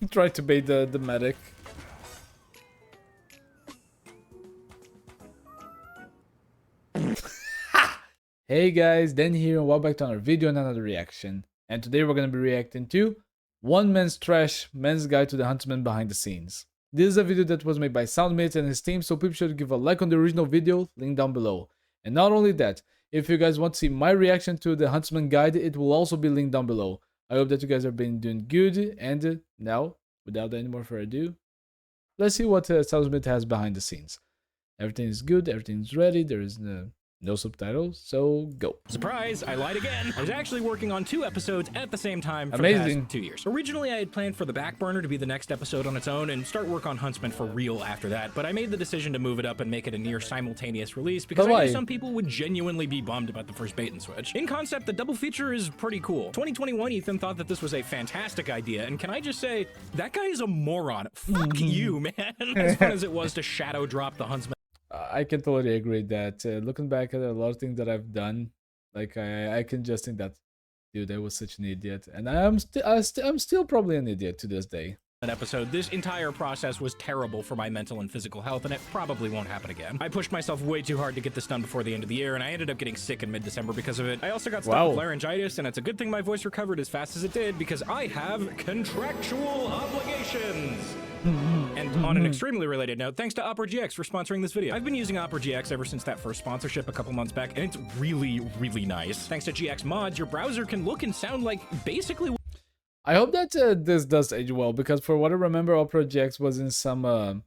Try to bait the medic. Hey guys, Dan here and welcome back to another video and another reaction. And today we're going to be reacting to One Man's Trash, Man's Guide to the Huntsman Behind the Scenes. This is a video that was made by SoundSmith and his team, so people should give a like on the original video, link down below. And not only that, if you guys want to see my reaction to the Huntsman guide, it will also be linked down below. I hope that you guys have been doing good, and now, without any more further ado, let's see what SoundSmith has behind the scenes. Everything is good, everything is ready, there is no subtitles, so go. Surprise, I lied again. I was actually working on 2 episodes at the same time for Amazing. the past 2 years. Originally, I had planned for the back burner to be the next episode on its own and start work on Huntsman for real after that, but I made the decision to move it up and make it a near simultaneous release because I knew some people would genuinely be bummed about the first bait and switch. In concept, the double feature is pretty cool. 2021 Ethan thought that this was a fantastic idea, and can I just say, that guy is a moron. Fuck you, man. As fun as it was to shadow drop the Huntsman. I can totally agree that looking back at a lot of things that I've done, like I can just think that, dude, I was such an idiot, and I'm still probably an idiot to this day. An episode, this entire process was terrible for my mental and physical health, and it probably won't happen again. I pushed myself way too hard to get this done before the end of the year, and I ended up getting sick in mid-December because of it. I also got stuck with laryngitis, and it's a good thing my voice recovered as fast as it did because I have contractual obligations. And on an extremely related note, thanks to Opera GX for sponsoring this video. I've been using Opera GX ever since that first sponsorship a couple months back, and it's really, really nice. Thanks to GX mods, your browser can look and sound like basically... I hope that this does age well, because for what I remember, Opera GX was in some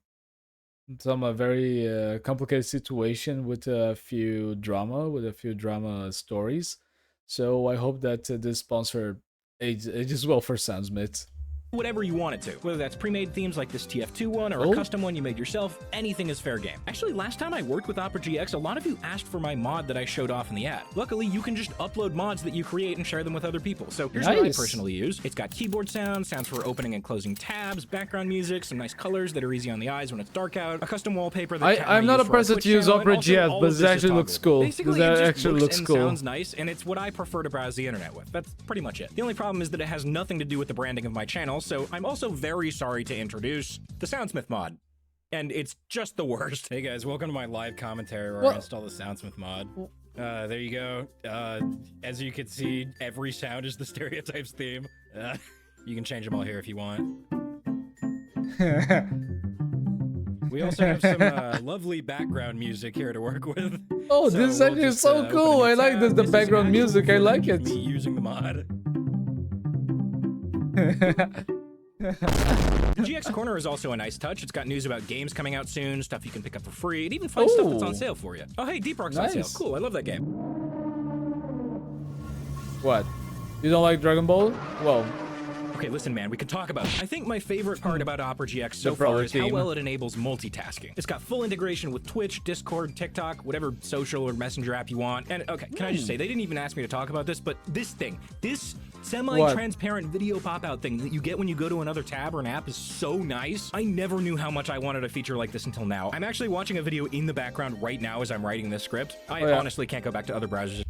very complicated situation with a few drama stories. So I hope that this sponsor ages well for SoundSmith. Whatever you want it to. Whether that's pre-made themes like this TF2 one or a custom one you made yourself, anything is fair game. Actually, last time I worked with Opera GX, a lot of you asked for my mod that I showed off in the ad. Luckily, you can just upload mods that you create and share them with other people. So here's what I personally use. It's got keyboard sounds for opening and closing tabs, background music, some nice colors that are easy on the eyes when it's dark out, a custom wallpaper that I'm not a person to use Opera GX, but it actually looks cool. Basically, it actually looks cool. Sounds nice, and it's what I prefer to browse the internet with. That's pretty much it. The only problem is that it has nothing to do with the branding of my channel, so I'm also very sorry to introduce the SoundSmith mod. And it's just the worst. Hey guys, welcome to my live commentary where I install the SoundSmith mod. There you go. As you can see, every sound is the Stereotypes theme. You can change them all here if you want. We also have some lovely background music here to work with. Oh, so this is actually so cool. I like this, the background music. I like it. Me using the mod. GX Corner is also a nice touch. It's got news about games coming out soon, stuff you can pick up for free, and even find stuff that's on sale for you. Oh, hey, Deep Rock's on sale. Cool, I love that game. What? You don't like Dragon Ball? Well... Okay, listen, man, we can talk about it. I think my favorite part about Opera GX so far is how well it enables multitasking. It's got full integration with Twitch, Discord, TikTok, whatever social or messenger app you want. And, okay, can I just say, they didn't even ask me to talk about this, but this semi-transparent video pop-out thing that you get when you go to another tab or an app is so nice. I never knew how much I wanted a feature like this until now. I'm actually watching a video in the background right now as I'm writing this script. I honestly can't go back to other browsers.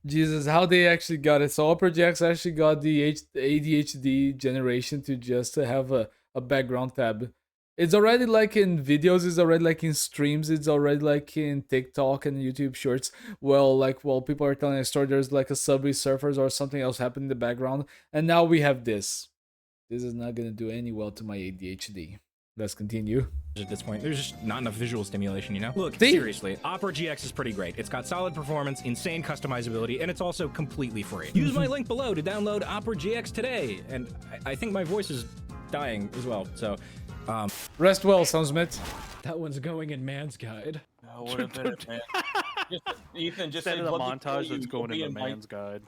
Jesus, how they actually got it. So Opera GX actually got the ADHD generation to just have a background tab. It's already like in videos, it's already like in streams, it's already like in TikTok and YouTube shorts. Well, like while people are telling a story, there's like a Subway Surfers or something else happening in the background. And now we have this. This is not going to do any well to my ADHD. Let's continue. At this point, there's just not enough visual stimulation, you know? Look, seriously, Opera GX is pretty great. It's got solid performance, insane customizability, and it's also completely free. Use my link below to download Opera GX today. And I think my voice is dying as well, so... Rest well, SoundSmith. That one's going in Man's Guide. Oh, what a minute, man. Ethan, just instead of the montage that's going in the Man's Guide.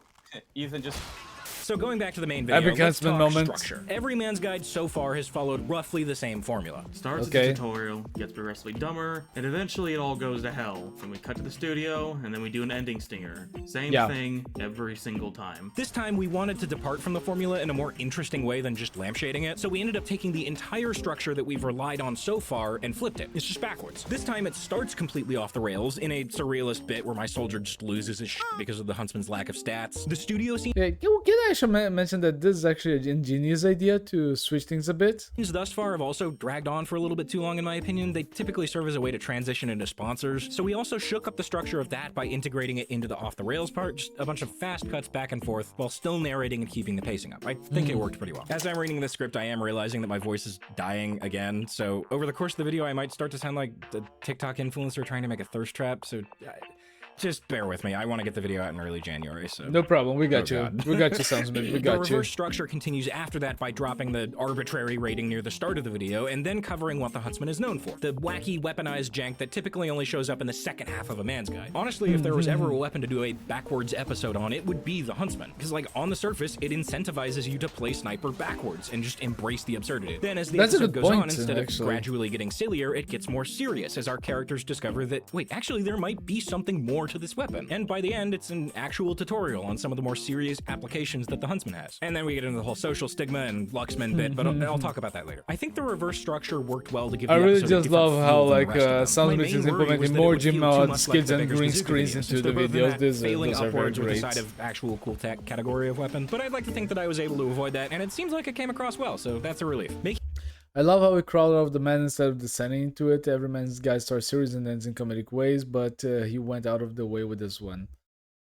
Ethan, just... So going back to the main video, let's talk moment. Structure. Every Man's Guide so far has followed roughly the same formula. Starts as a tutorial, gets progressively dumber, and eventually it all goes to hell. Then we cut to the studio, and then we do an ending stinger. Same thing every single time. This time we wanted to depart from the formula in a more interesting way than just lampshading it, so we ended up taking the entire structure that we've relied on so far and flipped it. It's just backwards. This time it starts completely off the rails in a surrealist bit where my soldier just loses his shit because of the Huntsman's lack of stats. The studio scene... Yeah, can I I should mention that this is actually an ingenious idea to switch things a bit. Thus far have also dragged on for a little bit too long in my opinion. They typically serve as a way to transition into sponsors, so we also shook up the structure of that by integrating it into the off the rails part, just a bunch of fast cuts back and forth while still narrating and keeping the pacing up. I think it worked pretty well. As I'm reading the script, I am realizing that my voice is dying again, so over the course of the video I might start to sound like the TikTok influencer trying to make a thirst trap, so just bear with me. I want to get the video out in early January, so... No problem. We got you. We got you, SoundSmith. We got you. The reverse structure continues after that by dropping the arbitrary rating near the start of the video and then covering what the Huntsman is known for. The wacky, weaponized jank that typically only shows up in the second half of a Man's Guide. Honestly, if there was ever a weapon to do a backwards episode on, it would be the Huntsman. Because, like, on the surface, it incentivizes you to play Sniper backwards and just embrace the absurdity. Then as the episode goes on, instead of gradually getting sillier, it gets more serious as our characters discover that, wait, actually there might be something more to this weapon. And by the end, it's an actual tutorial on some of the more serious applications that the Huntsman has. And then we get into the whole social stigma and Luxman bit, but I'll talk about that later. I think the reverse structure worked well to give the I really episode just love how like SoundSmith is implementing more gym skills and green screens into the videos. Those are very with the great. side of actual cool tech category of weapon. But I'd like to think that I was able to avoid that, and it seems like it came across well, so that's a relief. I love how we crawled out of the man instead of descending into it. Every Man's Guide starts serious and ends in comedic ways, but he went out of the way with this one.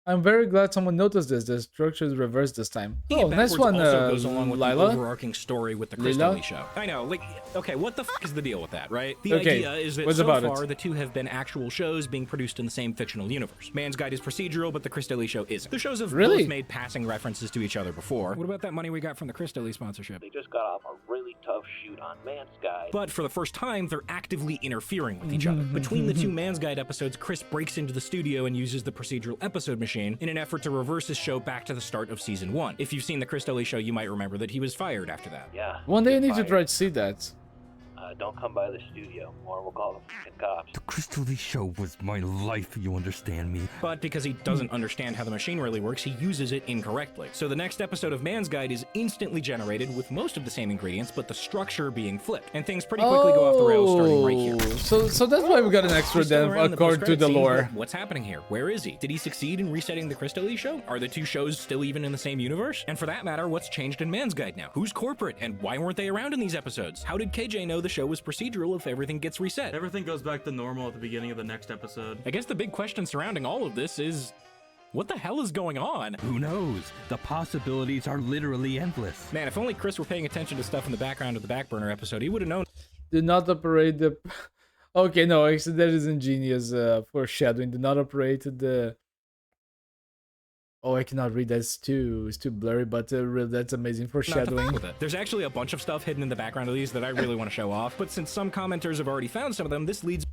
I'm very glad someone noticed this. The structure is reversed this time. Oh, nice one, also goes along with Lila. the overarching story with the Crystal show. I know, like, okay, what the f is the deal with that, right? The idea is that so far the two have been actual shows being produced in the same fictional universe. Man's Guide is procedural, but the Crystal show isn't. The shows have both made passing references to each other before. What about that money we got from the Crystal sponsorship? They just got off a really tough shoot on Man's Guide. But for the first time, they're actively interfering with each other. Between the two Man's Guide episodes, Chris breaks into the studio and uses the procedural episode machine in an effort to reverse his show back to the start of season 1. If you've seen the Chris show, you might remember that he was fired after that. Yeah. One day I need to try to see that. Don't come by the studio, or we'll call the fucking cops. The Crystal show was my life, you understand me? But because he doesn't understand how the machine really works, he uses it incorrectly. So the next episode of Man's Guide is instantly generated with most of the same ingredients, but the structure being flipped. And things pretty quickly go off the rails starting right here. So that's why we got an extra then, according to the lore. What's happening here? Where is he? Did he succeed in resetting the Crystal show? Are the two shows still even in the same universe? And for that matter, what's changed in Man's Guide now? Who's corporate, and why weren't they around in these episodes? How did KJ know the show was procedural if everything gets reset? Everything goes back to normal at the beginning of the next episode. I guess the big question surrounding all of this is, what the hell is going on? Who knows? The possibilities are literally endless. Man, if only Chris were paying attention to stuff in the background of the Backburner episode, he would have known. Do not operate the... Okay, no, actually that is ingenious foreshadowing. Do not operate the... Oh, I cannot read that. It's too blurry, but really, that's amazing foreshadowing. There's actually a bunch of stuff hidden in the background of these that I really want to show off, but since some commenters have already found some of them, this leads...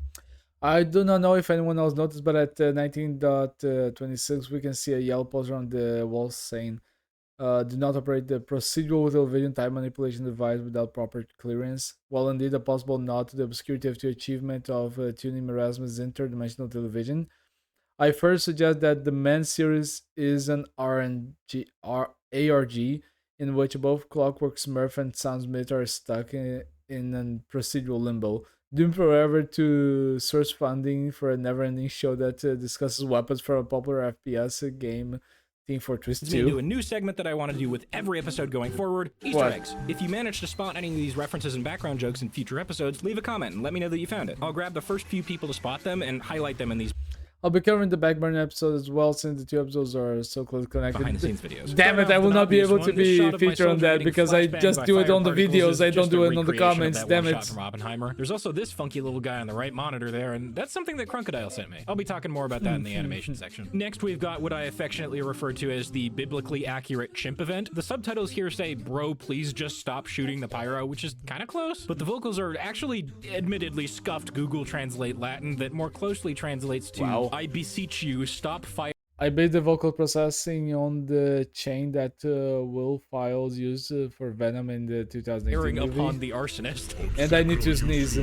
I do not know if anyone else noticed, but at 19.26 we can see a yellow poster on the wall saying, do not operate the procedural television time manipulation device without proper clearance. While indeed a possible nod to the obscure TF2 achievement of tuning Erasmus' interdimensional television, I first suggest that the Mann series is an ARG in which both Clockwork Smurf and SoundSmith are stuck in a procedural limbo, doomed forever to source funding for a never-ending show that discusses weapons for a popular FPS game, Team Fortress 2. Do a new segment that I want to do with every episode going forward, Easter eggs. If you manage to spot any of these references and background jokes in future episodes, leave a comment and let me know that you found it. I'll grab the first few people to spot them and highlight them in these. I'll be covering the Backburner episode as well, since the two episodes are so closely connected. Behind-the-scenes videos. Damn it, I will not be able to be featured on that because I just do it on the videos, I don't do it on the comments, damn it. From Oppenheimer. There's also this funky little guy on the right monitor there, and that's something that Crocodile sent me. I'll be talking more about that in the animation section. Next, we've got what I affectionately refer to as the biblically accurate chimp event. The subtitles here say, "Bro, please just stop shooting the pyro," which is kind of close, but the vocals are actually admittedly scuffed Google Translate Latin that more closely translates to, "I beseech you, stop fire." I based the vocal processing on the chain that Will Files used for Venom in the 2018 movie. Upon the arsonist. And I need to sneeze.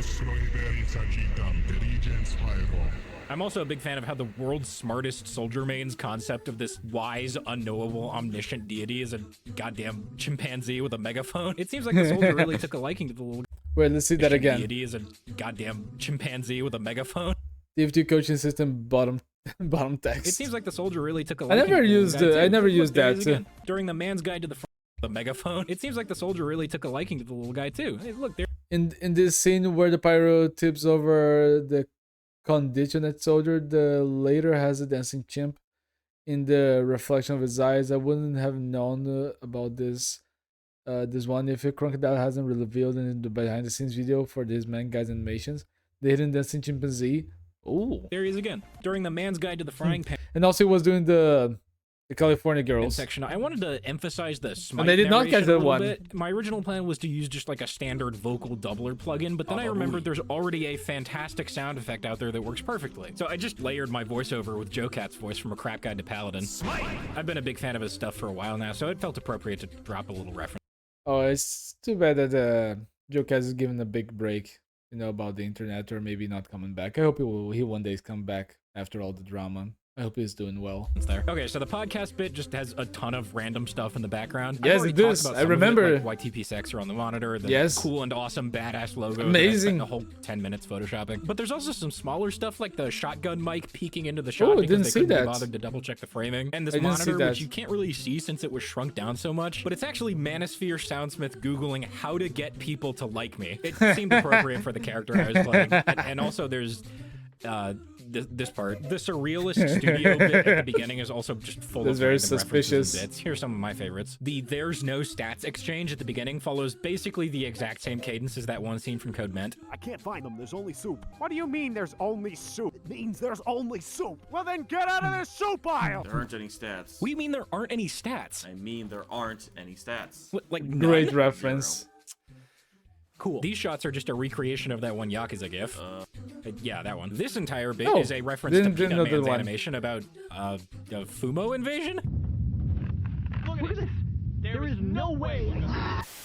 I'm also a big fan of how the world's smartest soldier main's concept of this wise, unknowable, omniscient deity is a goddamn chimpanzee with a megaphone. It seems like the soldier really took a liking to the little... Wait, let's see that again. Deity is a goddamn chimpanzee with a megaphone. TF2 coaching system bottom bottom text. It seems like the soldier really took a I liking never to the used guy, too. I never Look, used there that. he is again. During the man's guide to the megaphone, it seems like the soldier really took a liking to the little guy too. Hey, look there. In this scene where the pyro tips over the conditioned soldier, the later has a dancing chimp in the reflection of his eyes. I wouldn't have known about this one if a crocodile hasn't revealed in the behind the scenes video for this man guys animations. The hidden dancing chimpanzee. Oh, There he is again. During the man's guide to the frying pan and also he was doing the California Girls section, I wanted to emphasize the smite And they did not narration catch a that little one. bit. My original plan was to use just like a standard vocal doubler plugin, but then I remembered there's already a fantastic sound effect out there that works perfectly. So I just layered my voiceover with Joe Cat's voice from A Crap Guide to Paladin. I've been a big fan of his stuff for a while now, so it felt appropriate to drop a little reference. Oh, it's too bad that Joe Kaz is given a big break, about the internet, or maybe not coming back. I hope he one day come back after all the drama. I hope he's doing well. There. Okay, so the podcast bit just has a ton of random stuff in the background. Yes, I've already it does. talked about I some of it, remember. like YTP6 on the monitor, the Yes. cool and awesome badass logo. that I Amazing. spent a whole 10 minutes photoshopping. But there's also some smaller stuff like the shotgun mic peeking into the shot Oh, I because didn't they see couldn't be that. bothered to double check the framing. And this I didn't see monitor, that. which you can't really see since it was shrunk down so much, but it's actually Manosphere SoundSmith Googling how to get people to like me. It seemed appropriate for the character I was playing. And also there's this part. The surrealist studio bit at the beginning is also just full That's of very random references and suspicious. bits. Here's some of my favorites. The "there's no stats" exchange at the beginning follows basically the exact same cadence as that one scene from Code Ment. I can't find them. There's only soup. What do you mean there's only soup? It means there's only soup. Well, then get out of this soup aisle. There aren't any stats. What do you mean there aren't any stats? I mean there aren't any stats. What, like Great none? reference. Cool. These shots are just a recreation of that one Yakuza gif. Yeah, that one. This entire bit Oh, is a reference didn't to know Peanut that Man's one. animation about the Fumo invasion. Look at this. There is no way.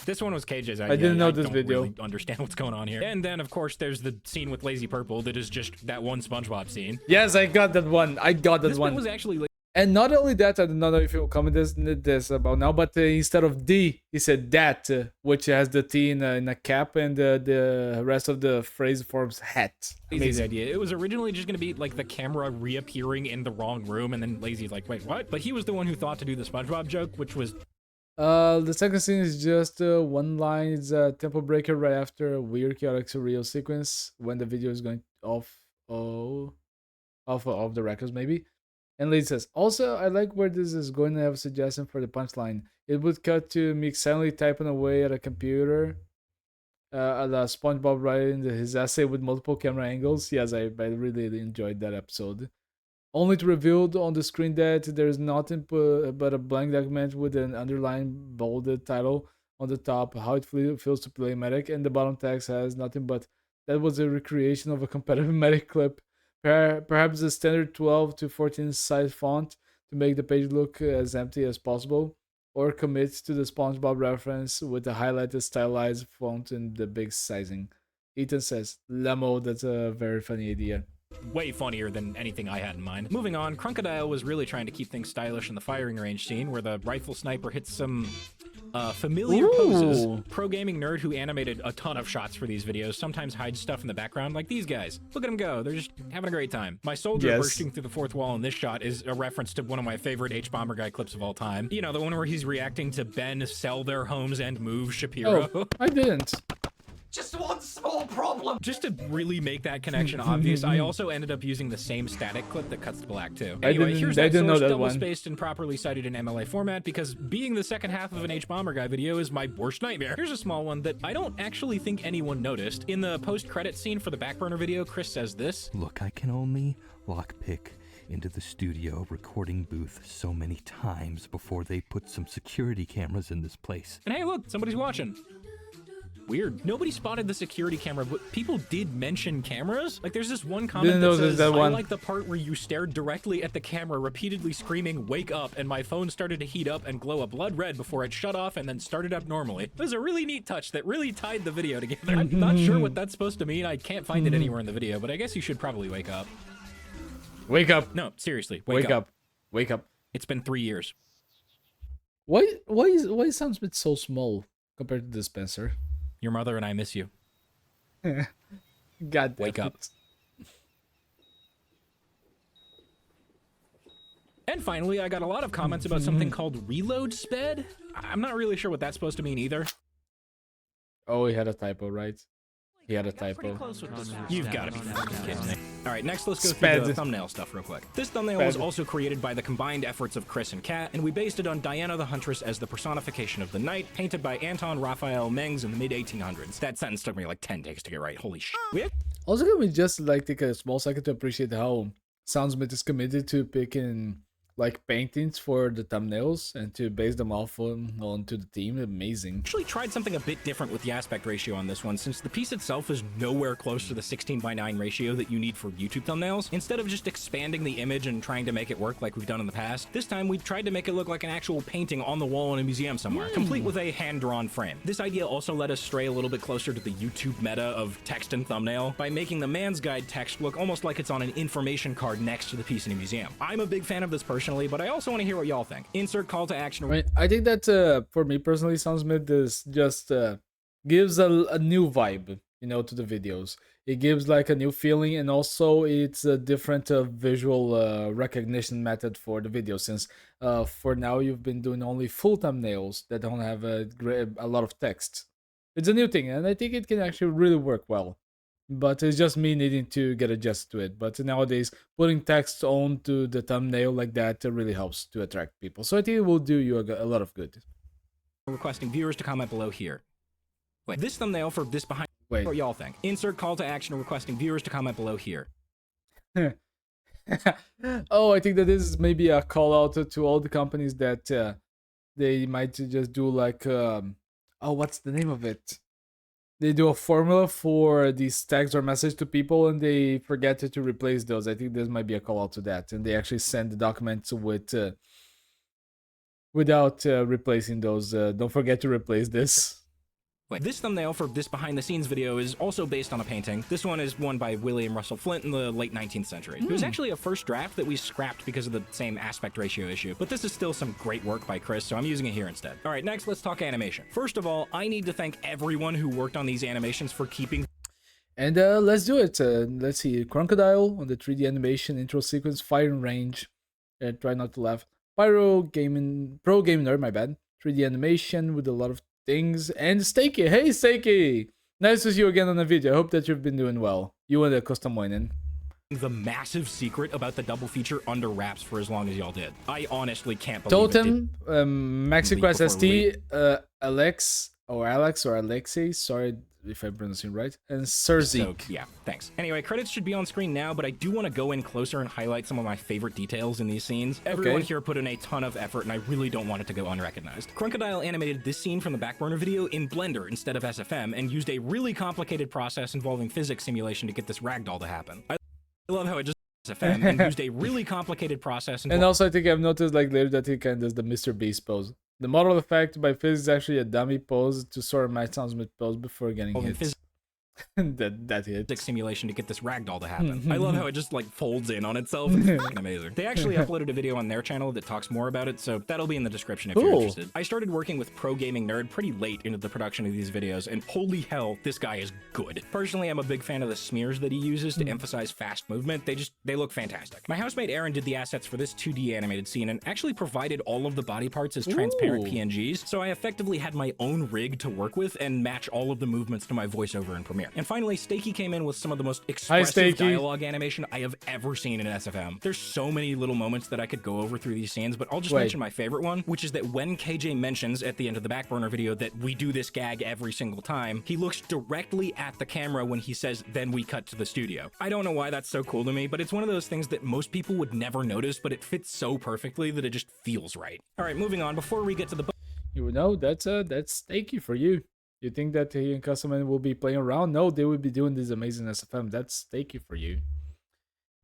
This one was KJ's idea. didn't know this don't video. Really understand what's going on here. And then, of course, there's the scene with Lazy Purple that is just that one SpongeBob scene. Yes, I got that one. I got that This one. one was actually And not only that, I don't know if you'll comment this about now, but instead of D, he said that, which has the T in a cap, and the rest of the phrase forms hat. Lazy's idea. It was originally just going to be like the camera reappearing in the wrong room, and then Lazy's like, wait, what? But he was the one who thought to do the SpongeBob joke, which was... The second scene is just one line. It's a tempo breaker right after a weird chaotic surreal sequence when the video is going off the records maybe. And Lee says, also, I like where this is going. I have a suggestion for the punchline. It would cut to me silently typing away at a computer. A la SpongeBob writing his essay with multiple camera angles. Yes, I really enjoyed that episode. Only to reveal on the screen that there is nothing but a blank document with an underlined bolded title on the top, how it feels to play medic, and the bottom text has nothing but that was a recreation of a competitive medic clip. Perhaps the standard 12 to 14 size font to make the page look as empty as possible, or commit to the SpongeBob reference with the highlighted stylized font and the big sizing. Ethan says, Lamo, that's a very funny idea. way funnier than anything I had in mind. Moving on, Crocodile was really trying to keep things stylish in the firing range scene, where the rifle sniper hits some familiar poses. Pro gaming nerd who animated a ton of shots for these videos sometimes hides stuff in the background, like these guys. Look at them go. They're just having a great time. My soldier bursting through the fourth wall in this shot is a reference to one of my favorite H-Bomber guy clips of all time. You know, the one where he's reacting to Ben sell their homes and move Shapiro. Oh, I didn't. Just one small problem. Just to really make that connection obvious, I also ended up using the same static clip that cuts to black too. Anyway, here's that didn't know source that double one. spaced and properly cited in MLA format, because being the second half of an H-Bomber guy video is my worst nightmare. Here's a small one that I don't actually think anyone noticed. In the post-credit scene for the Backburner video, Chris says this. Look, I can only lockpick into the studio recording booth so many times before they put some security cameras in this place. And hey, look, somebody's watching. Weird. Nobody spotted the security camera, but people did mention cameras. Like, there's this one comment Didn't that notice says, that I one. like the part where you stared directly at the camera, repeatedly screaming, wake up, and my phone started to heat up and glow a blood red before it shut off and then started up normally. It was a really neat touch that really tied the video together. I'm not sure what that's supposed to mean. I can't find it anywhere in the video, but I guess you should probably wake up. Wake up. No, seriously, Wake up. Wake up. It's been 3 years. Why is SoundSmith so small compared to the Spencer? Your mother and I miss you. God damn Wake up. it. And finally, I got a lot of comments about something called reload sped. I'm not really sure what that's supposed to mean either. Oh, he had a typo, right? He had a typo. You've got to be fucking kidding me. All right, next let's go through the thumbnail stuff real quick. This thumbnail was also created by the combined efforts of Chris and Kat, and we based it on Diana the Huntress as the personification of the night, painted by Anton Raphael Mengs in the mid-1800s. That sentence took me like 10 takes to get right. Holy shit. Also, can we just like take a small second to appreciate how SoundSmith is committed to picking like paintings for the thumbnails and to base them off onto the theme. Amazing. Actually tried something a bit different with the aspect ratio on this one, since the piece itself is nowhere close to the 16:9 ratio that you need for YouTube thumbnails. Instead of just expanding the image and trying to make it work like we've done in the past, this time we tried to make it look like an actual painting on the wall in a museum somewhere, complete with a hand-drawn frame. This idea also let us stray a little bit closer to the YouTube meta of text and thumbnail by making the man's guide text look almost like it's on an information card next to the piece in a museum. I'm a big fan of this personally, but I also want to hear what y'all think. Insert call to action. Right. I think that for me personally, SoundSmith this just gives a new vibe, you know, to the videos. It gives like a new feeling, and also it's a different visual recognition method for the video, since for now you've been doing only full thumbnails that don't have a lot of text. It's a new thing, and I think it can actually really work well. But it's just me needing to get adjusted to it. But nowadays, putting text onto the thumbnail like that really helps to attract people. So I think it will do you a lot of good. Requesting viewers to comment below here. Wait, this thumbnail for this behind. Wait. What y'all think? Insert call to action requesting viewers to comment below here. Oh, I think that this is maybe a call out to all the companies that they might just do like, oh, what's the name of it? They do a formula for these tags or message to people, and they forget to replace those. I think this might be a call out to that, and they actually send the documents with without replacing those. Don't forget to replace this. Wait, this thumbnail for this behind-the-scenes video is also based on a painting. This one is one by William Russell Flint in the late 19th century. It was actually a first draft that we scrapped because of the same aspect ratio issue, but this is still some great work by Chris, so I'm using it here instead. All right, next, let's talk animation. First of all, I need to thank everyone who worked on these animations for keeping... And let's do it. Let's see, Crocodile on the 3D animation intro sequence, firing range. Try not to laugh. Pro Game Nerd, my bad. 3D animation with a lot of things, and Stakey. Hey Stakey, nice to see you again on the video. I hope that you've been doing well, you and the custom moinen. The massive secret about the double feature under wraps for as long as y'all did. I honestly can't believe Totem, MaxiQuest ST, Alex or Alexei, sorry if I'm pronouncing it right, and Cersei. So, yeah, thanks. Anyway, credits should be on screen now, but I do want to go in closer and highlight some of my favorite details in these scenes. Everyone here put in a ton of effort, and I really don't want it to go unrecognized. Crocodile animated this scene from the backburner video in Blender instead of SFM, and used a really complicated process involving physics simulation to get this ragdoll to happen. I love how it just SFM and used a really complicated process. And also, I think I've noticed like later that he kind of does the Mr. Beast pose. The model effect by physics is actually a dummy pose to sort of match SoundSmith pose before getting hit. that hit. Simulation to get this ragdoll to happen. I love how it just like folds in on itself. It's fucking amazing. They actually uploaded a video on their channel that talks more about it, so that'll be in the description if you're interested. I started working with Pro Gaming Nerd pretty late into the production of these videos, and holy hell, this guy is good. Personally, I'm a big fan of the smears that he uses to emphasize fast movement. They look fantastic. My housemate Aaron did the assets for this 2D animated scene and actually provided all of the body parts as transparent PNGs, so I effectively had my own rig to work with and match all of the movements to my voiceover in Premiere. And finally, Stakey came in with some of the most expressive dialogue animation I have ever seen in SFM. There's so many little moments that I could go over through these scenes, but I'll just mention my favorite one, which is that when KJ mentions at the end of the backburner video that we do this gag every single time, he looks directly at the camera when he says, "Then we cut to the studio." I don't know why that's so cool to me, but it's one of those things that most people would never notice, but it fits so perfectly that it just feels right. All right, moving on. Before we get to the... You know, that's Stakey for you. You think that he and Custom will be playing around? No, they would be doing this amazing SFM. That's Stakey for you.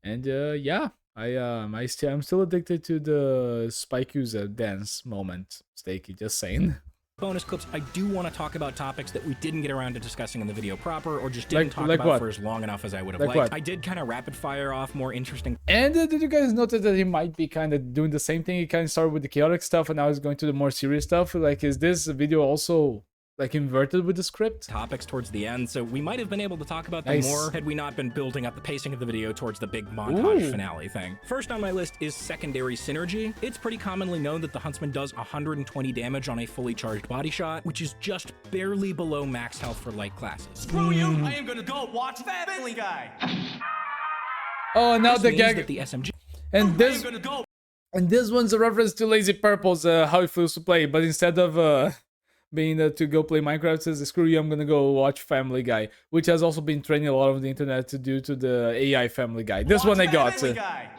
And yeah, I'm still addicted to the Spikes dance moment. Stakey, just saying. Bonus clips, I do want to talk about topics that we didn't get around to discussing in the video proper, or just didn't talk about for as long enough as I would have liked. I did kind of rapid fire off more interesting. And did you guys notice that he might be kind of doing the same thing? He kind of started with the chaotic stuff, and now he's going to the more serious stuff. Like, is this video also like inverted with the script. Topics towards the end, so we might have been able to talk about them more had we not been building up the pacing of the video towards the big montage finale thing. First on my list is secondary synergy. It's pretty commonly known that the Huntsman does 120 damage on a fully charged body shot, which is just barely below max health for light classes. Screw you! I am gonna go watch Family Guy! Oh, now This the means gag. that the SMG And I am gonna go! And this one's a reference to Lazy Purple's how it feels to play, but instead of being to go play Minecraft, it says, screw you, I'm gonna go watch Family Guy, which has also been training a lot of the internet to do to the AI Family Guy. This one I got. Family Guy.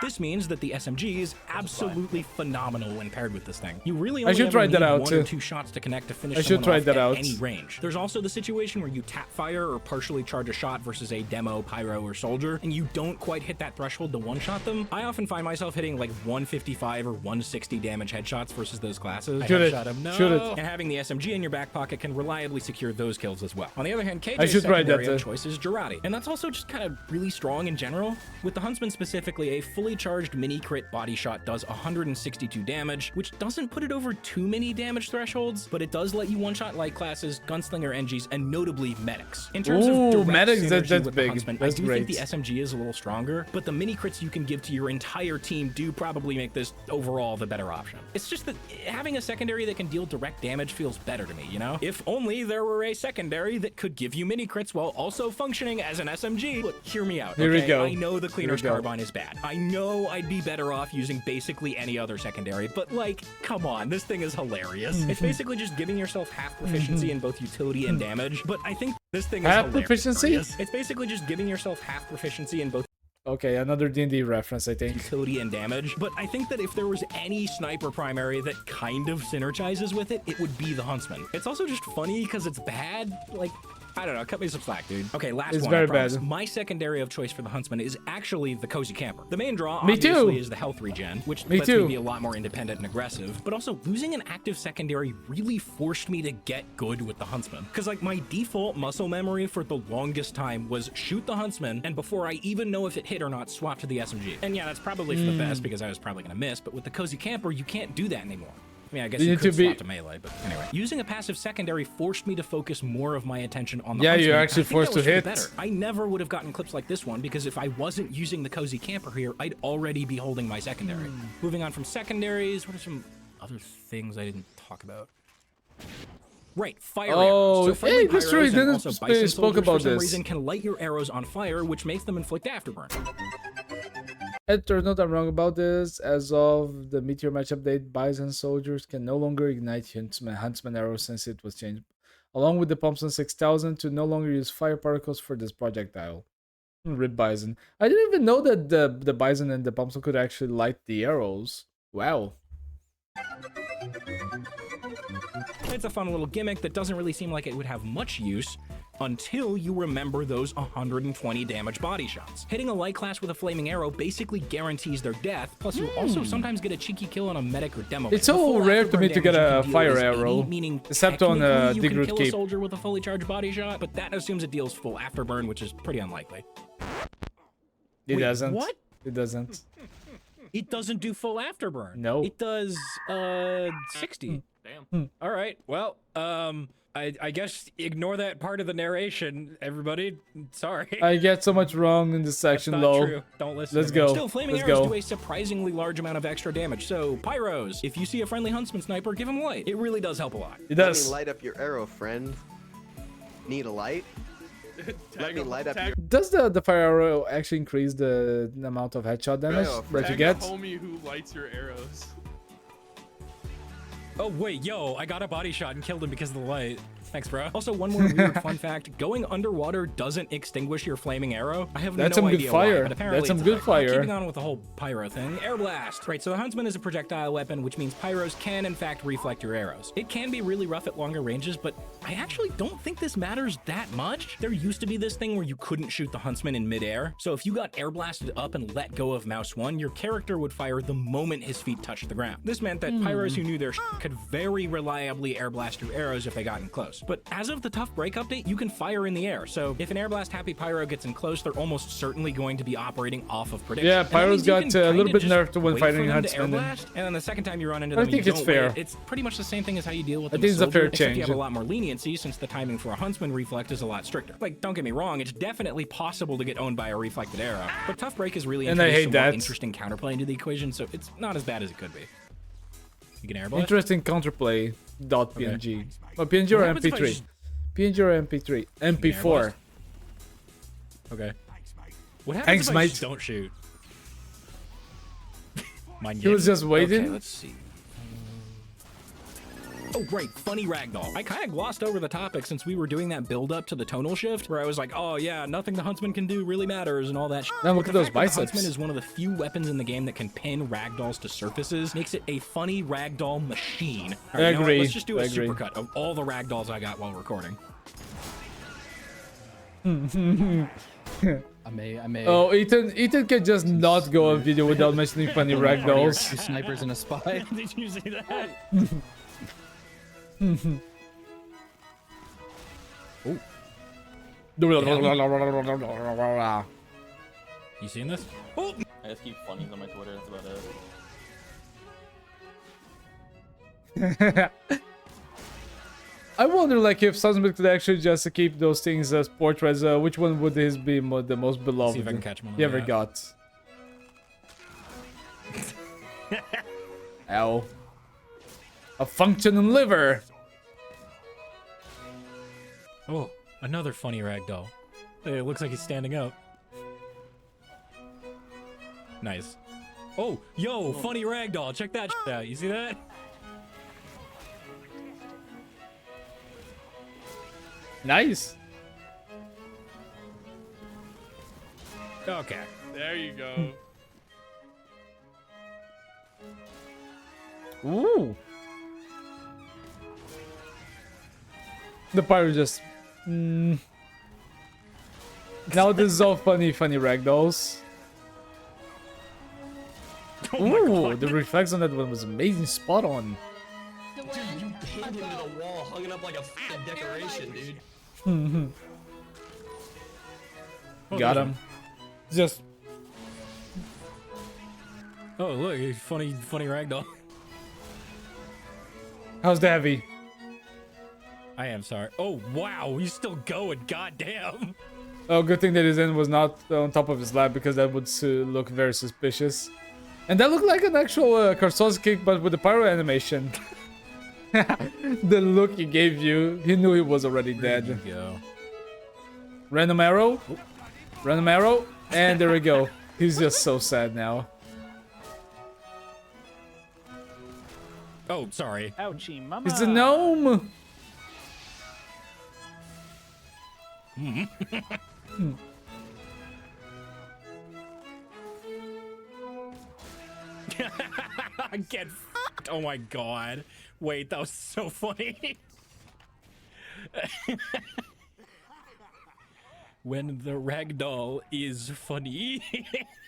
This means that the SMG is absolutely phenomenal when paired with this thing. You really I only should ever try that need out, one too. or two shots to connect to finish I should someone try off that at out. any range. There's also the situation where you tap fire or partially charge a shot versus a demo, pyro, or soldier, and you don't quite hit that threshold to one-shot them. I often find myself hitting like 155 or 160 damage headshots versus those classes. Shoot it. Shot him, no. Shoot it. And having the SMG in your back pocket can reliably secure those kills as well. On the other hand, I KJ's should try that, secondary too. of choice is Girardi, and that's also just kind of really strong in general. With the Huntsman specifically, a fully charged mini crit body shot does 162 damage, which doesn't put it over too many damage thresholds, but it does let you one-shot light classes, gunslinger NGs, and notably medics. In terms of direct medics, synergy that's with the big. Huntsman, That's I do great. think the SMG is a little stronger, but the mini crits you can give to your entire team do probably make this overall the better option. It's just that having a secondary that can deal direct damage feels better to me, you know? If only there were a secondary that could give you mini crits while also functioning as an SMG. Look, hear me out, Here we okay? go. I know the Cleaner's Here we go. Carbine is bad. I know I'd be better off using basically any other secondary, but like, come on, this thing is hilarious. It's basically just giving yourself half proficiency in both utility and damage, but I think this thing is Half hilarious. proficiency? It's basically just giving yourself half proficiency in both Okay, another D&D reference, I think. utility and damage, but I think that if there was any sniper primary that kind of synergizes with it, it would be the Huntsman. It's also just funny because it's bad, like, I don't know, cut me some slack, dude. Okay, last It's one, very I promise. bad. My secondary of choice for the Huntsman is actually the Cozy Camper. The main draw, Me obviously, too. is the health regen, which Me lets too. me be a lot more independent and aggressive, but also losing an active secondary really forced me to get good with the Huntsman. Because, like, my default muscle memory for the longest time was shoot the Huntsman, and before I even know if it hit or not, swap to the SMG. And yeah, that's probably for the best because I was probably gonna miss, but with the Cozy Camper, you can't do that anymore. I mean, I guess You you need could to be- swap to melee, but anyway. Using a passive secondary forced me to focus more of my attention on the Yeah, Huntsman. you're and I actually think that forced to was for the hit. better. I never would have gotten clips like this one because if I wasn't using the Cozy Camper here, I'd already be holding my secondary. Moving on from secondaries, what are some other things I didn't talk about? Right, fire Oh, arrows. So friendly hey, that's true, pyros he and didn't also sp- bison spoke soldiers about for some this. reason can light your arrows on fire, which makes them inflict afterburn. It turns out I'm wrong about this. As of the Meteor match update, Bison soldiers can no longer ignite Huntsman arrows since it was changed, along with the Pumpson 6000 to no longer use fire particles for this projectile. Rip Bison. I didn't even know that the Bison and the Pumpson could actually light the arrows. Wow. It's a fun little gimmick that doesn't really seem like it would have much use until you remember those 120 damage body shots. Hitting a light class with a flaming arrow basically guarantees their death, plus you also sometimes get a cheeky kill on a medic or demo. It's The so full rare to afterburn me to get damage you a can deal fire is 80, arrow, meaning except on technically you Dig can Root kill Cape. a soldier with a fully charged body shot, but that assumes it deals full afterburn, which is pretty unlikely. It Wait, doesn't. what? It doesn't. It doesn't do full afterburn. No. It does 60. Damn. All right. Well, I guess ignore that part of the narration, everybody. Sorry. I get so much wrong in this section, That's not lol. true. Don't listen. Let's to me. go. Still, flaming Let's arrows go. do a surprisingly large amount of extra damage. So, pyros, if you see a friendly Huntsman sniper, give him light. It really does help a lot. It Let me does. light up your arrow, friend. Need a light? Let me light up your Does the fire arrow actually increase the amount of headshot damage Arrow, that you Tag get? a homie who lights your arrows. Oh, wait, yo, I got a body shot and killed him because of the light. Thanks, bro. Also, one more weird fun fact. Going underwater doesn't extinguish your flaming arrow. I have That's no some good idea fire. why, but apparently That's some it's good effective. fire. Keeping on with the whole pyro thing. Air blast. Right, so the Huntsman is a projectile weapon, which means pyros can, in fact, reflect your arrows. It can be really rough at longer ranges, but I actually don't think this matters that much. There used to be this thing where you couldn't shoot the Huntsman in midair. So if you got air blasted up and let go of mouse 1, your character would fire the moment his feet touched the ground. This meant that pyros who knew their could very reliably air blast your arrows if they got in close. close. But as of the Tough Break update, you can fire in the air. So if an Air Blast Happy Pyro gets in close, they're almost certainly going to be operating off of prediction. Yeah, Pyro's got a little bit nerfed when fighting Huntsman. And then the second time you run into them, I think it's fair. It's pretty much the same thing as how you deal with them. I think it's a fair except change. you have a lot more leniency since the timing for a Huntsman reflect is a lot stricter. Like, don't get me wrong, it's definitely possible to get owned by a reflected arrow, but Tough Break is really introduced some more interesting counterplay into the equation, so it's not as bad as it could be. You can air blast? Interesting counterplay. .png. Oh, PNG or MP3? PNG or MP3? MP4. Okay. What happens Thanks, if I mate. just don't shoot? He was just waiting. Okay, let's see. Oh, great, funny ragdoll. I kind of glossed over the topic since we were doing that build up to the tonal shift where I was like, oh yeah, nothing the Huntsman can do really matters and all that shit. Now look at those biceps. The Huntsman is one of the few weapons in the game that can pin ragdolls to surfaces, makes it a funny ragdoll machine. All right, I you know what? agree. Let's just do a supercut of all the ragdolls I got while recording. I may. Oh, Ethan can just not go on video without mentioning funny ragdolls. Two snipers and a spy. Did you see that? Oh. You seen this? I just keep funnies on my Twitter, that's about it. I wonder, like, if SoundSmith could actually just keep those things as portraits, which one would his be the most beloved? See if I can catch one. He ever got. Ow. A functioning liver. Oh, another funny ragdoll. It looks like he's standing up. Nice. Oh, yo, funny ragdoll. Check that shit out. You see that? Nice. Okay. There you go. Ooh. The pirate just... Now this is all funny ragdolls. Ooh, the reflex on that one was amazing, spot on. Dude, you pinned him to the wall, hung it up like a f***ing decoration, dude. Got him. Just... Oh, look, funny ragdoll. How's the heavy? I am sorry. Oh, wow, he's still going, goddamn. Oh, good thing that his end was not on top of his lap, because that would look very suspicious. And that looked like an actual Karsos kick, but with the pyro animation. The look he gave you, he knew he was already dead. There you go. Random arrow. Random arrow. And there we go. He's just so sad now. Oh, sorry. Ouchie, mama. It's a gnome. Get f***ed. Oh my god. Wait, that was so funny. When the ragdoll is funny.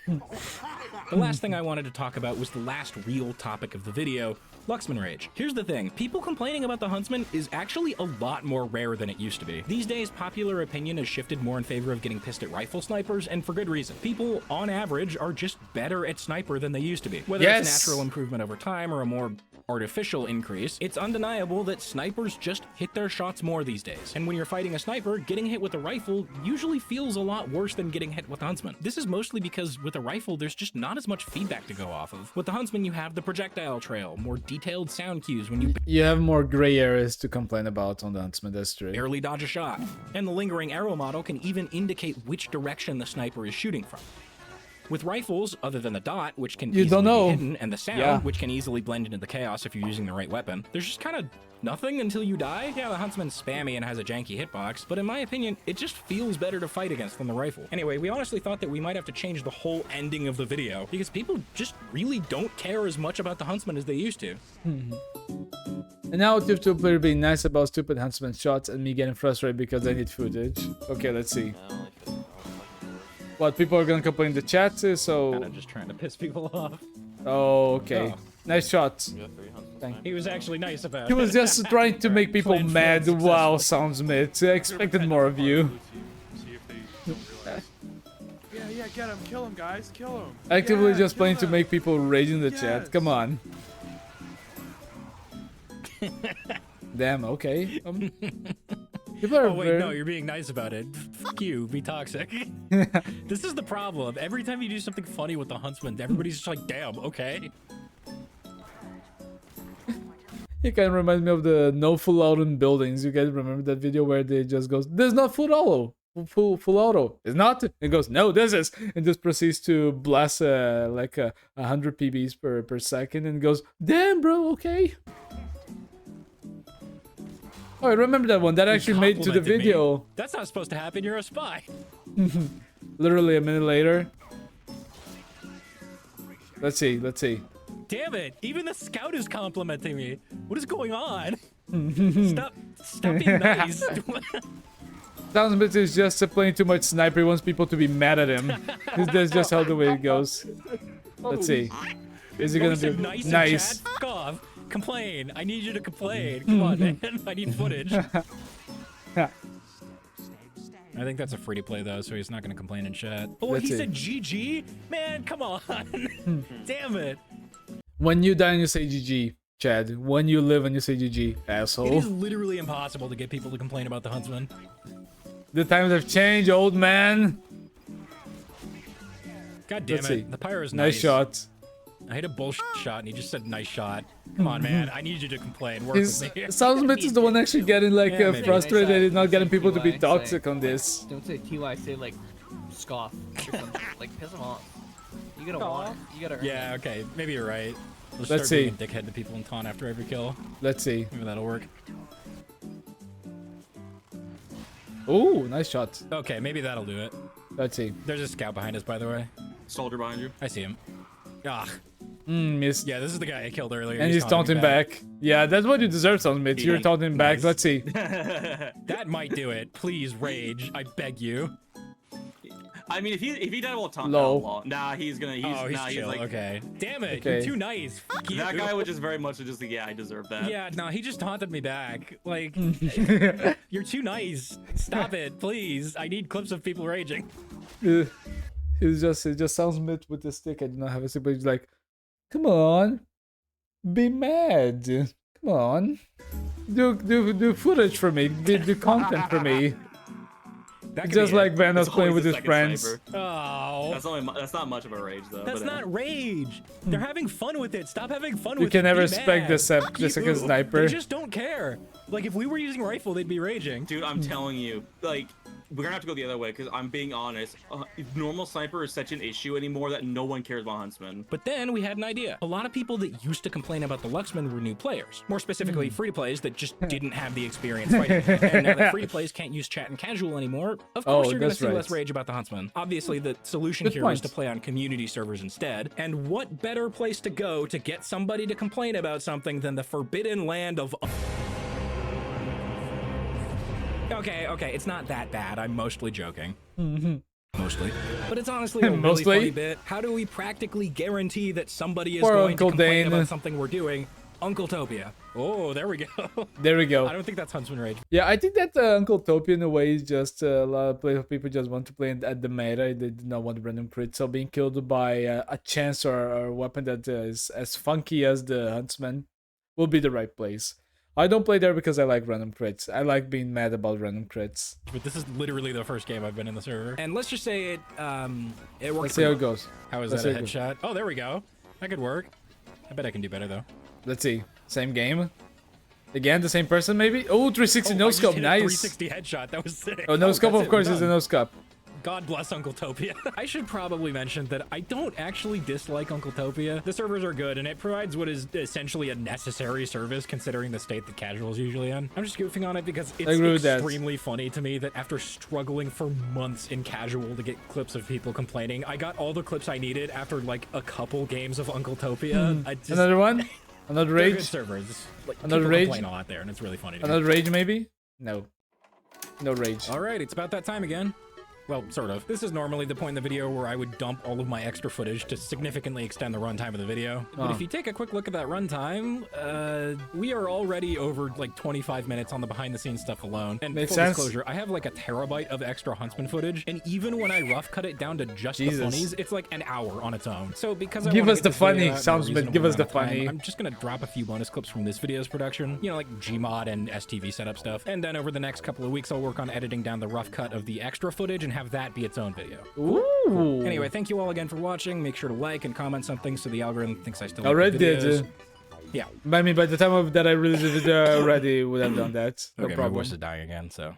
The last thing I wanted to talk about was the last real topic of the video, Luxman Rage. Here's the thing, people complaining about the Huntsman is actually a lot more rare than it used to be. These days, popular opinion has shifted more in favor of getting pissed at rifle snipers, and for good reason. People, on average, are just better at sniper than they used to be. Whether it's a natural improvement over time or a more artificial increase, it's undeniable that snipers just hit their shots more these days. And when you're fighting a sniper, getting hit with a rifle usually feels a lot worse than getting hit with a Huntsman. This is mostly because with a rifle, there's just not as much feedback to go off of. With the Huntsman, you have the projectile trail, more detailed sound cues when you have more gray areas to complain about on the Huntsman, that's true. Barely dodge a shot. And the lingering arrow model can even indicate which direction the sniper is shooting from. With rifles, other than the dot, which can easily be hidden, and the sound, which can easily blend into the chaos if you're using the right weapon, there's just kind of nothing until you die. Yeah, the Huntsman's spammy and has a janky hitbox, but in my opinion, it just feels better to fight against than the rifle. Anyway, we honestly thought that we might have to change the whole ending of the video, because people just really don't care as much about the Huntsman as they used to. And now TF2 player being nice about stupid Huntsman shots and me getting frustrated because I need footage. Okay, let's see. What, people are gonna complain in the chat, so... Kinda just trying to piss people off. Oh, okay. Oh. Nice shot. He was actually nice about He it. was just trying to make people Plan mad. failed Wow, SoundSmith. I expected more of you. See if they don't realize. Yeah, get him. Kill him, guys. Kill him. Actively Yeah, just kill playing to them. make people rage in the Yes. chat. Come on. Damn, okay. People are Oh wait, very... no, you're being nice about it. Fuck you, be toxic. This is the problem. Every time you do something funny with the Huntsman, everybody's just like, damn, okay. It kind of reminds me of the no full auto in buildings. You guys remember that video where they just goes, "There's not full auto, full auto. It's not." It goes, "No, this is," and just proceeds to blast like 100 PBs per second, and goes, "Damn, bro, okay." Oh, I remember that one. That actually made it to the Complimented me. video. That's not supposed to happen. You're a spy. Literally a minute later. Let's see. Let's see. Damn it! Even the scout is complimenting me. What is going on? Stop being nice. SoundSmith is just playing too much sniper. He wants people to be mad at him. That's just how the way it goes. Let's see. Is he gonna be nice? nice? Fuck off. Complain. I need you to complain. Come on, man. I need footage. I think that's a free to play though, so he's not gonna complain in chat. Oh, Let's he see. said GG? Man, come on. Damn it. When you die and you say GG, Chad. When you live and you say GG, It asshole. is literally impossible to get people to complain about the Huntsman. The times have changed, old man. God damn Let's it. see. The pyro is Nice shot. I hit a bullshit shot and he just said nice shot. Come on, man. I need you to complain. Work His with me. SoundSmith is the one actually getting like Yeah, maybe. frustrated and not getting people to be TY, toxic say- on this. Don't say TY, say like scoff or something. Like piss them off. You gotta want it. You gotta earn Yeah, okay. Maybe you're right. Let's Let's start being see. a dickhead to people in taunt after every kill. Let's see. Maybe that'll work. Ooh, nice shot. Okay, maybe that'll do it. Let's see. There's a scout behind us, by the way. Soldier behind you. I see him. Ah, Missed. yeah, this is the guy I killed earlier. And he's taunting back. Yeah, that's what you deserve, SoundSmith. You're taunting back. Nice. Let's see. That might do it. Please, rage. I beg you. I mean, if he died while taunting, Low. nah, he's gonna. He's, Oh, he's nah, chill. he's like, Okay. Damn it. Okay. You're too nice. Fuck you. that guy would just very much just like, yeah, I deserve that. Yeah, no, he just taunted me back. Like, you're too nice. Stop it, please. I need clips of people raging. It just SoundSmith with the stick. I do not have a stick, but he's like, come on, be mad. Come on, do footage for me. Do content for me. That could Just be like it. Vanos It's playing always with the his second friends. sniper. Oh. That's not much of a rage though. That's but, not rage. They're having fun with it. Stop having fun You with can it. never Be respect mad. the Fuck second you. sniper. They just don't care. Like, if we were using rifle, they'd be raging. Dude, I'm telling you, like, we're gonna have to go the other way because I'm being honest. Normal sniper is such an issue anymore that no one cares about Huntsman. But then we had an idea. A lot of people that used to complain about the Luxman were new players. More specifically, free-to-plays that just didn't have the experience fighting. And now that free-to-plays can't use chat and casual anymore, of course you're going to that's see right. less rage about the Huntsman. Obviously, the solution Good here was point. to play on community servers instead. And what better place to go to get somebody to complain about something than the forbidden land of... Okay, it's not that bad. I'm mostly joking. Mostly. But it's honestly a really Mostly? funny bit. How do we practically guarantee that somebody is Poor going Uncle to complain Dane. about something we're doing? Uncletopia. Oh, there we go. There we go. I don't think that's Huntsman Rage. Yeah, I think that Uncle Topia in a way is just a lot of people just want to play at the meta. They do not want random crits. So being killed by a chance or a weapon that is as funky as the Huntsman will be the right place. I don't play there because I like random crits. I like being mad about random crits. But this is literally the first game I've been in the server. And let's just say it works. Let's see how it goes. How is Let's that a see how it headshot? Oh, there we go. That could work. I bet I can do better though. Let's see. Same game. Again, the same person maybe? Oh, 360 no I just scope. hit a Nice. 360 headshot. That was sick. Oh, no scope, that's of it, course, we're is a done. no scope. God bless Uncletopia. I should probably mention that I don't actually dislike Uncletopia. The servers are good, and it provides what is essentially a necessary service considering the state that casual's usually in. I'm just goofing on it because I agree with it's that. extremely funny to me that after struggling for months in casual to get clips of people complaining, I got all the clips I needed after like a couple games of Uncletopia. I just, Another one? Another they're good rage? servers. Like, Another people rage? complain a lot there, and it's really funny to me. Another rage maybe? No. No rage. All right, it's about that time again. Well, sort of. This is normally the point in the video where I would dump all of my extra footage to significantly extend the runtime of the video. But if you take a quick look at that runtime, we are already over like 25 minutes on the behind the scenes stuff alone. And Makes full sense. disclosure, I have like a terabyte of extra Huntsman footage, and even when I rough cut it down to just the funnies, it's like an hour on its own. So because I give wanna us get the this video funny, out in a SoundSmith, reasonable give us the amount of time, funny. I'm just gonna drop a few bonus clips from this video's production, you know, like Gmod and STV setup stuff. And then over the next couple of weeks, I'll work on editing down the rough cut of the extra footage and have that be its own video. Ooh. Anyway, thank you all again for watching. Make sure to like and comment something so the algorithm thinks I still Already like the videos. did. Yeah. I mean, by the time of that I released the video, already would have done that. No Okay, problem. my voice is dying again, so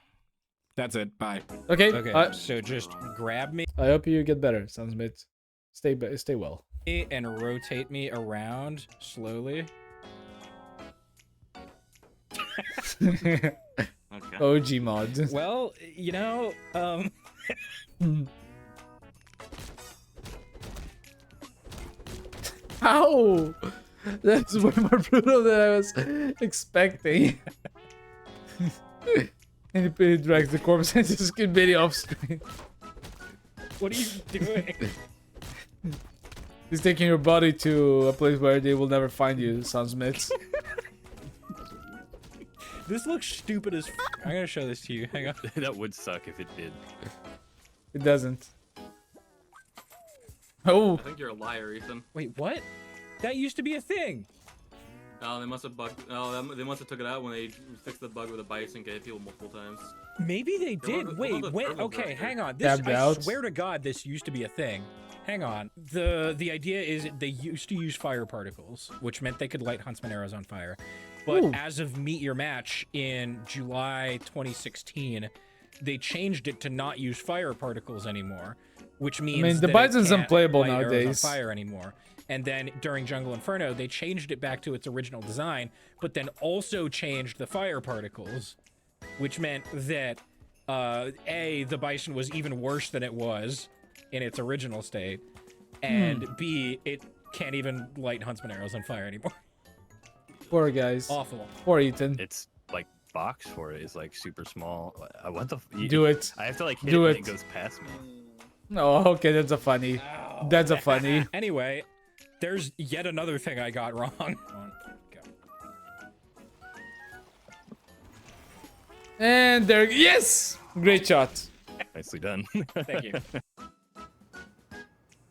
that's it. Bye. Okay. Okay. So just grab me I hope you get better, SoundSmith. Stay well. and rotate me around slowly. Okay. OG mod. Well, you know, Ow! That's way more brutal than I was expecting. And he drags the corpse into his video off screen. what are you doing? He's taking your body to a place where they will never find you, SoundSmith. This looks stupid as I'm gonna show this to you. Hang on. That would suck if it did. It doesn't. Oh! I think you're a liar, Ethan. Wait, what? That used to be a thing. Oh, they must have bugged. Oh, they must have took it out when they fixed the bug with the bison and gave people multiple times. Maybe they did. Hold Wait, the wait. turbo Okay, director. hang on. This, Tabbed I out. swear to God, this used to be a thing. Hang on. The idea is they used to use fire particles, which meant they could light Huntsman arrows on fire. But Ooh. as of Meet Your Match in July 2016, they changed it to not use fire particles anymore, which means the that it bison's can't unplayable light arrows nowadays. on fire anymore. And then during Jungle Inferno, they changed it back to its original design, but then also changed the fire particles, which meant that A, the bison was even worse than it was in its original state, and B, it can't even light Huntsman arrows on fire anymore. Poor guys. Awful. Poor Ethan. It's like box for it is like super small. What the? Do it. I have to like hit Do it when it. it goes past me. Oh, okay, that's a funny. That's a funny. Anyway, there's yet another thing I got wrong. Go. And there, yes! Great shot. Nicely done. Thank you.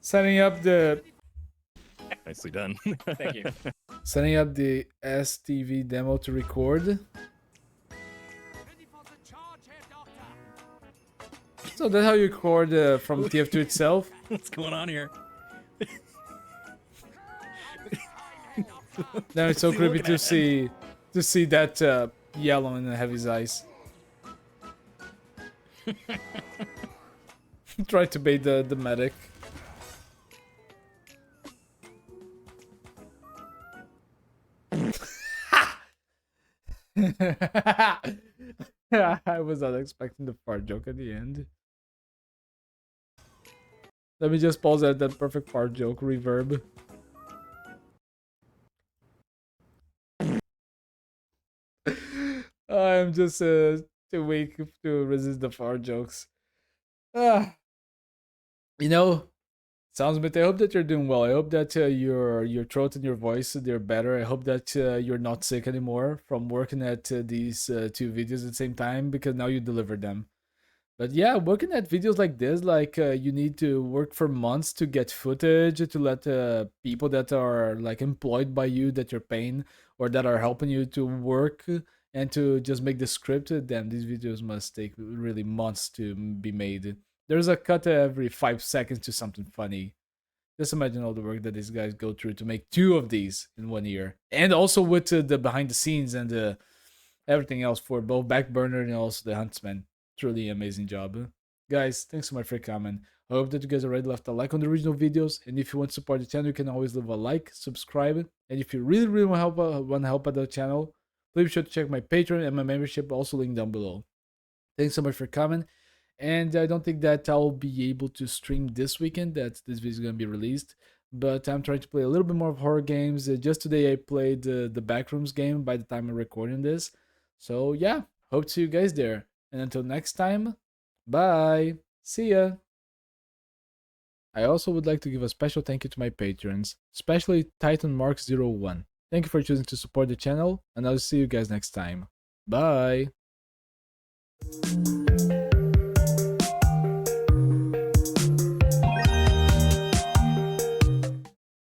Setting up the Nicely done. Thank you. setting up the STV demo to record. So that's how you record from TF2 itself. What's going on here? Now it's so What's he creepy looking to see that yellow in Heavy's eyes. Try to bait the medic. I was not expecting the fart joke at the end. Let me just pause at that perfect fart joke reverb. I'm just too weak to resist the fart jokes. You know, SoundSmith, I hope that you're doing well. I hope that your throat and your voice, they're better. I hope that you're not sick anymore from working at these two videos at the same time, because now you delivered them. But yeah, working at videos like this, like you need to work for months to get footage, to let people that are like employed by you, that you're paying, or that are helping you to work, and to just make the script. Damn, these videos must take really months to be made. There's a cut every 5 seconds to something funny. Just imagine all the work that these guys go through to make 2 of these in 1 year. And also with the behind the scenes and everything else for both Backburner and also the Huntsman. Truly amazing job. Guys, thanks so much for coming. I hope that you guys already left a like on the original videos. And if you want to support the channel, you can always leave a like, subscribe. And if you really want to help out the channel, please be sure to check my Patreon and my membership, also linked down below. Thanks so much for coming. And I don't think that I'll be able to stream this weekend, that this video is going to be released. But I'm trying to play a little bit more of horror games. Just today I played the Backrooms game by the time I'm recording this. So yeah, hope to see you guys there. And until next time, bye! See ya! I also would like to give a special thank you to my patrons, especially Titan Mark01. Thank you for choosing to support the channel, and I'll see you guys next time. Bye!